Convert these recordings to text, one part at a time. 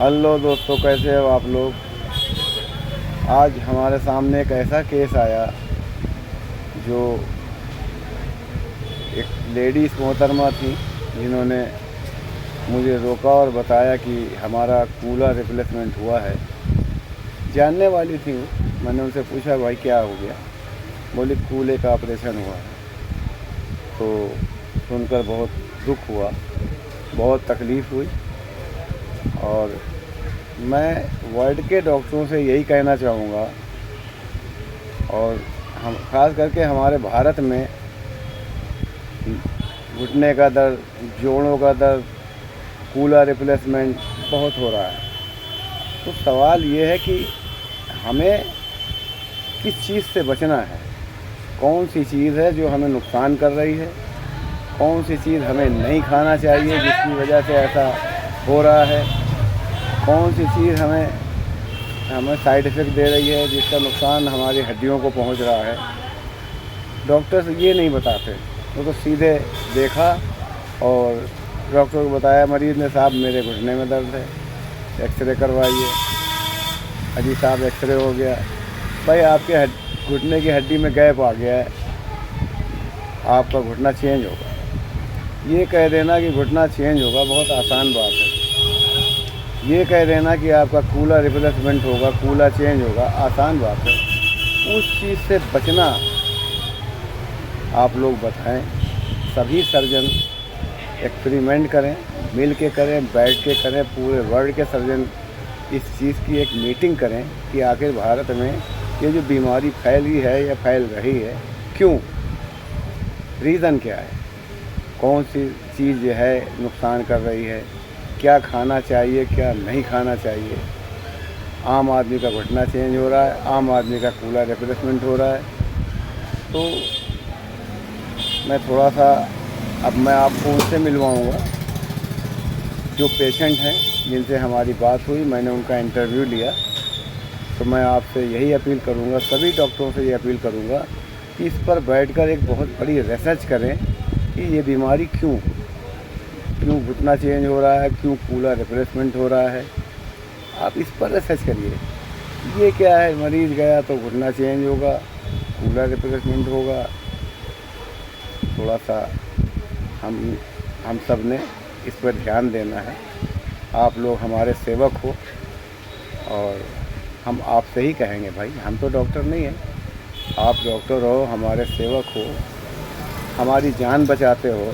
Hello दोस्तों, कैसे हो आप लोग। आज हमारे सामने एक ऐसा केस आया जो एक लेडीज़ मोहतरमा थी जिन्होंने मुझे रोका और बताया कि हमारा कूलर रिप्लेसमेंट हुआ है। जानने वाली थी वो। मैंने उनसे पूछा भाई क्या हो गया। बोली कूलर का ऑपरेशन हुआ है। तो सुनकर बहुत दुख हुआ, बहुत तकलीफ़ हुई। और मैं वर्ल्ड के डॉक्टरों से यही कहना चाहूँगा, और हम ख़ास करके हमारे भारत में घुटने का दर्द, जोड़ों का दर्द, कूलर रिप्लेसमेंट बहुत हो रहा है। तो सवाल ये है कि हमें किस चीज़ से बचना है। कौन सी चीज़ है जो हमें नुकसान कर रही है, कौन सी चीज़ हमें नहीं खाना चाहिए जिसकी वजह से ऐसा हो रहा है, कौन सी चीज़ हमें साइड इफ़ेक्ट दे रही है जिसका नुकसान हमारी हड्डियों को पहुंच रहा है। डॉक्टर्स ये नहीं बताते। वो तो सीधे देखा और डॉक्टर को बताया मरीज़ ने, साहब मेरे घुटने में दर्द है, एक्सरे करवाइए। अजी साहब एक्सरे हो गया, भाई आपके घुटने की हड्डी में गैप आ गया है, आपका घुटना चेंज होगा। ये कह देना कि घुटना चेंज होगा बहुत आसान बात है। ये कह देना कि आपका कूलर रिप्लेसमेंट होगा, कूलर चेंज होगा, आसान बात है। उस चीज़ से बचना आप लोग बताएं। सभी सर्जन एक्सपेरिमेंट करें, मिल के करें, बैठ के करें, पूरे वर्ल्ड के सर्जन इस चीज़ की एक मीटिंग करें कि आखिर भारत में ये जो बीमारी फैली है या फैल रही है, क्यों, रीज़न क्या है, कौन सी चीज़ है नुकसान कर रही है, क्या खाना चाहिए, क्या नहीं खाना चाहिए। आम आदमी का घुटना चेंज हो रहा है, आम आदमी का कूलर रिप्लेसमेंट हो रहा है। तो मैं थोड़ा सा अब मैं आपको उनसे मिलवाऊंगा जो पेशेंट हैं जिनसे हमारी बात हुई। मैंने उनका इंटरव्यू लिया। तो मैं आपसे यही अपील करूंगा, सभी डॉक्टरों से ये अपील करूंगा कि इस पर बैठकर एक बहुत बड़ी रिसर्च करें कि ये बीमारी क्यों घुटना चेंज हो रहा है, क्यों कूलर रिप्लेसमेंट हो रहा है। आप इस पर रिसर्च करिए। ये क्या है, मरीज़ गया तो घुटना चेंज होगा, कूलर रिप्लेसमेंट होगा। थोड़ा सा हम सब ने इस पर ध्यान देना है। आप लोग हमारे सेवक हो और हम आपसे ही कहेंगे भाई, हम तो डॉक्टर नहीं हैं, आप डॉक्टर हो, हमारे सेवक हो, हमारी जान बचाते हो।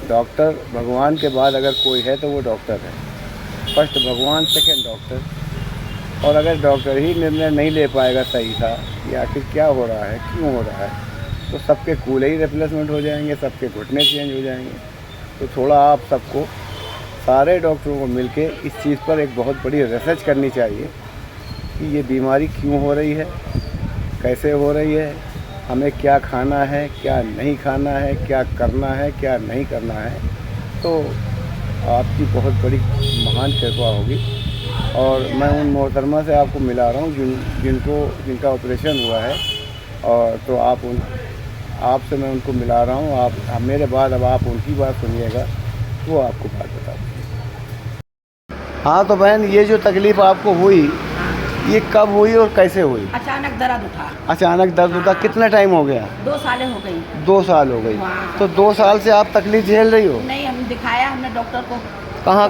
डॉक्टर भगवान के बाद अगर कोई है तो वो डॉक्टर है। फर्स्ट भगवान, सेकंड डॉक्टर। और अगर डॉक्टर ही निर्णय नहीं ले पाएगा सही था कि आखिर क्या हो रहा है, क्यों हो रहा है, तो सबके कूलर ही रिप्लेसमेंट हो जाएंगे, सबके घुटने चेंज हो जाएंगे। तो थोड़ा आप सबको, सारे डॉक्टरों को मिलके इस चीज़ पर एक बहुत बड़ी रिसर्च करनी चाहिए कि ये बीमारी क्यों हो रही है, कैसे हो रही है, हमें क्या खाना है, क्या नहीं खाना है, क्या करना है, क्या नहीं करना है। तो आपकी बहुत बड़ी महान कृपा होगी। और मैं उन मोहतरमा से आपको मिला रहा हूँ जिनका ऑपरेशन हुआ है। और तो आपसे मैं उनको मिला रहा हूँ। आप मेरे बाद अब आप उनकी बात सुनिएगा, वो आपको बात बता देंगे। हाँ तो बहन, ये जो तकलीफ़ आपको हुई, ये कब हुई और कैसे हुई? अचानक दर्द उठा। अचानक दर्द उठा। कितना टाइम हो गया? 2 साल हो गई। 2 साल हो गई। हाँ। तो 2 साल से आप तकलीफ झेल रही हो? नहीं, हम दिखाया, हमने डॉक्टर को। कहाँ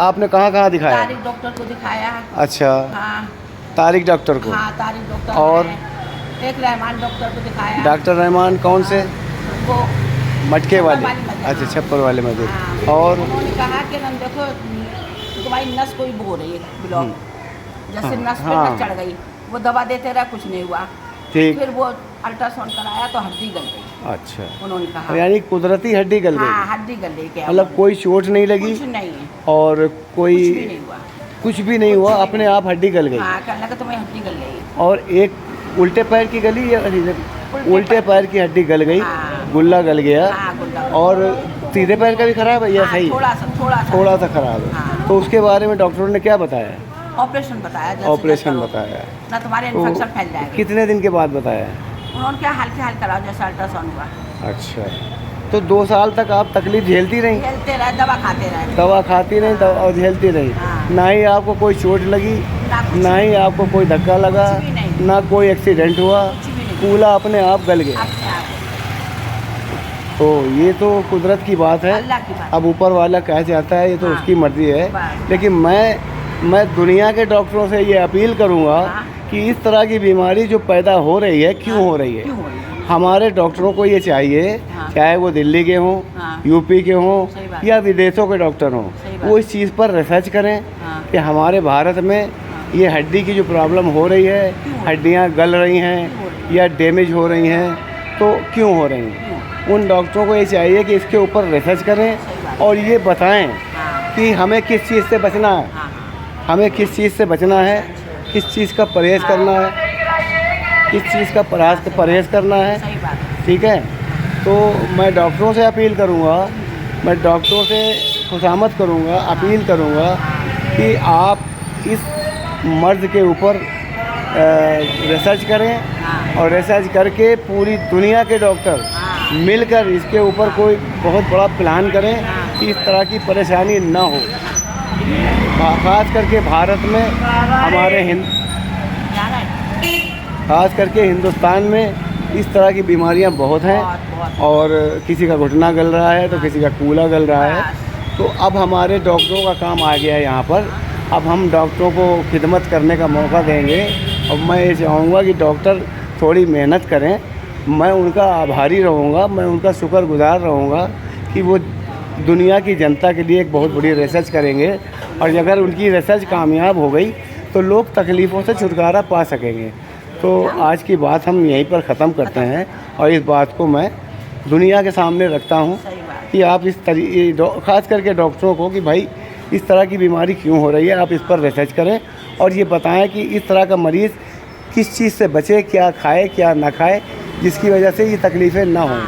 आपने कहाँ दिखाया? तारिक डॉक्टर को दिखाया। अच्छा। हाँ। तारिक डॉक्टर को? हाँ, तारिक डॉक्टर। और एक रहमान डॉक्टर को दिखाया। डॉक्टर रहमान कौन से? वो मटके वाले? मस्जिद। अच्छा, छप्पर वाले मस्जिद। हाँ। और उन्होंने कहा कि हम देखो तुम्हारी नस कोई बो रही है, ब्लॉक, जैसे नस पे नस चढ़ गई। वो दवा देते रहा, कुछ नहीं हुआ। ठीक। फिर वो अल्ट्रासाउंड कराया तो हड्डी गल गई। अच्छा, उन्होंने कहा यानी कुदरती हड्डी गल गई? हाँ, हड्डी गल गई। क्या मतलब कोई चोट नहीं लगी? कुछ नहीं, और कोई कुछ भी नहीं हुआ। कुछ भी नहीं हुआ, अपने आप हड्डी गल गई? हाँ, कहने लगा तुम्हें हड्डी गल गई। और एक उल्टे पैर की गली या उल्टे पैर की हड्डी गल गई? हाँ। गुल्ला गल गया। हाँ, गुल्ला। और सीधे पैर का भी खराब है या हाँ, सही? थोड़ा सा खराब है। हाँ। तो उसके बारे में डॉक्टरों ने क्या बताया? ऑपरेशन बताया। ऑपरेशन बताया ना तुम्हारे इन्फेक्शन फैल जाएगा। कितने दिन के बाद बताया? उन्होंने क्या हल्के कराओ, जैसा अल्ट्रासाउंड हुआ। अच्छा। तो 2 साल तक आप तकलीफ झेलती रही, खेलते रहे, दवा खाते रहे। दवा खाती रही, दवा और झेलती रही। हाँ। ना ही आपको कोई चोट लगी, ना कुछ ना ही आपको कोई धक्का लगा, कुछ भी नहीं। ना कोई एक्सीडेंट हुआ, कुछ भी नहीं। कूला अपने आप गल गया। अपने आप तो ये तो कुदरत की बात है। अल्लाह की बात। अब ऊपर वाला क्या चाहता है ये तो हाँ। उसकी मर्जी है। बस। लेकिन मैं दुनिया के डॉक्टरों से ये अपील करूँगा हाँ। कि इस तरह की बीमारी जो पैदा हो रही है क्यों हो रही है, क्यों हो रही है? हमारे डॉक्टरों को ये चाहिए, हाँ। चाहे वो दिल्ली के हों, हाँ। यूपी के हों सही बात। या विदेशों के डॉक्टर हों, सही बात। वो इस चीज़ पर रिसर्च करें हाँ। कि हमारे भारत में ये हड्डी की जो प्रॉब्लम हो रही है, क्यों हो रही है? हड्डियाँ गल रही क्यों हो हैं रही या डैमेज हो रही हैं, तो क्यों हो रही हैं। क्यों? उन डॉक्टरों को ये चाहिए कि इसके ऊपर रिसर्च करें सही बात। और ये बताएं हाँ। कि हमें किस चीज़ से बचना है, हाँ। हमें किस चीज़ से बचना है, किस चीज़ का परहेज़ करना है, किस चीज़ का परहेज़ करना है। सही बात है। ठीक है, तो मैं डॉक्टरों से अपील करूँगा, मैं डॉक्टरों से खुशामद करूँगा, अपील करूँगा कि आप इस मर्ज़ के ऊपर रिसर्च करें हाँ। और रिसर्च करके पूरी दुनिया के डॉक्टर हाँ। मिलकर इसके ऊपर कोई बहुत बड़ा प्लान करें कि इस तरह की परेशानी ना हो। खास करके भारत में हमारे जा रहा है? खास करके हिंदुस्तान में इस तरह की बीमारियां बहुत हैं बहुत। और किसी का घुटना गल रहा है तो किसी का कूला गल रहा है। तो अब हमारे डॉक्टरों का काम आ गया है यहाँ पर। अब हम डॉक्टरों को खिदमत करने का मौका देंगे और मैं ये चाहूँगा कि डॉक्टर थोड़ी मेहनत करें। मैं उनका आभारी रहूँगा, मैं उनका शुक्रगुजार रहूँगा कि वो दुनिया की जनता के लिए एक बहुत बड़ी रिसर्च करेंगे और अगर उनकी रिसर्च कामयाब हो गई तो लोग तकलीफ़ों से छुटकारा पा सकेंगे। तो आज की बात हम यहीं पर ख़त्म करते हैं और इस बात को मैं दुनिया के सामने रखता हूँ सही बात। कि आप ख़ास करके डॉक्टरों को कि भाई इस तरह की बीमारी क्यों हो रही है, आप इस पर रिसर्च करें और ये बताएं कि इस तरह का मरीज़ किस चीज़ से बचे, क्या खाए क्या ना खाए, जिसकी वजह से ये तकलीफ़ें ना हों।